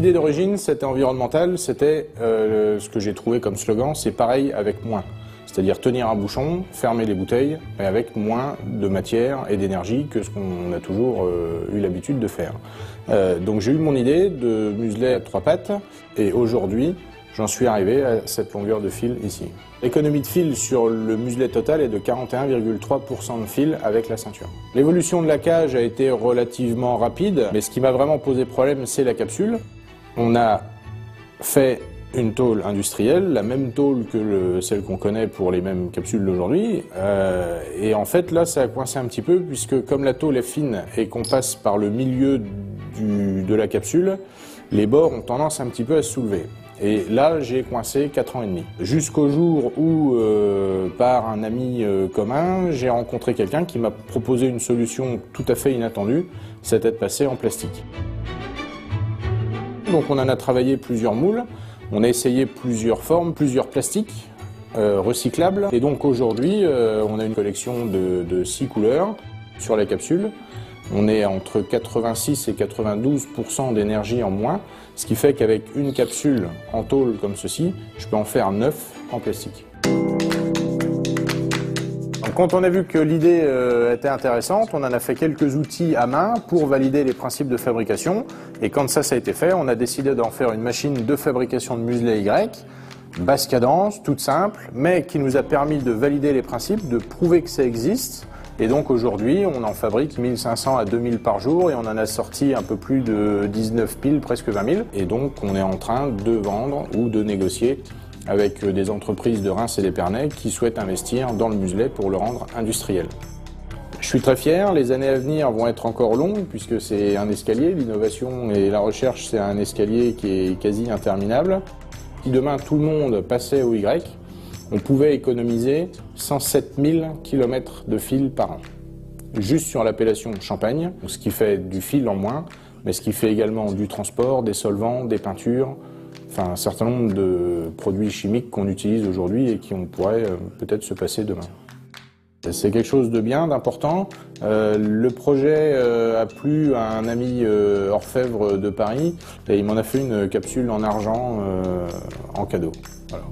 l'idée d'origine, c'était environnemental, c'était ce que j'ai trouvé comme slogan, c'est pareil avec moins. C'est-à-dire tenir un bouchon, fermer les bouteilles, mais avec moins de matière et d'énergie que ce qu'on a toujours eu l'habitude de faire. Donc j'ai eu mon idée de muselet à 3 pattes, et aujourd'hui, j'en suis arrivé à cette longueur de fil ici. L'économie de fil sur le muselet total est de 41,3% de fil avec la ceinture. L'évolution de la cage a été relativement rapide, mais ce qui m'a vraiment posé problème, c'est la capsule. On a fait une tôle industrielle, la même tôle que celle qu'on connaît pour les mêmes capsules d'aujourd'hui. Et en fait, là, ça a coincé un petit peu, puisque comme la tôle est fine et qu'on passe par le milieu de la capsule, les bords ont tendance un petit peu à se soulever. Et là, j'ai coincé 4 ans et demi. Jusqu'au jour où, par un ami commun, j'ai rencontré quelqu'un qui m'a proposé une solution tout à fait inattendue, c'était de passer en plastique. Donc on en a travaillé plusieurs moules, on a essayé plusieurs formes, plusieurs plastiques recyclables. Et donc aujourd'hui, on a une collection de 6 couleurs sur la capsule. On est entre 86 et 92% d'énergie en moins, ce qui fait qu'avec une capsule en tôle comme ceci, je peux en faire 9 en plastique. Donc, quand on a vu que l'idée était intéressante, on en a fait quelques outils à main pour valider les principes de fabrication. Et quand ça a été fait, on a décidé d'en faire une machine de fabrication de muselet Y, basse cadence, toute simple, mais qui nous a permis de valider les principes, de prouver que ça existe. Et donc aujourd'hui, on en fabrique 1500 à 2000 par jour et on en a sorti un peu plus de 19 piles, presque 20 000. Et donc on est en train de vendre ou de négocier avec des entreprises de Reims et d'Épernay qui souhaitent investir dans le muselet pour le rendre industriel. Je suis très fier, les années à venir vont être encore longues puisque c'est un escalier, l'innovation et la recherche c'est un escalier qui est quasi interminable. Si demain tout le monde passait au Y, on pouvait économiser 107 000 km de fil par an. Juste sur l'appellation Champagne, ce qui fait du fil en moins, mais ce qui fait également du transport, des solvants, des peintures, enfin un certain nombre de produits chimiques qu'on utilise aujourd'hui et qui on pourrait peut-être se passer demain. C'est quelque chose de bien, d'important. Le projet a plu à un ami orfèvre de Paris et il m'en a fait une capsule en argent en cadeau. Voilà.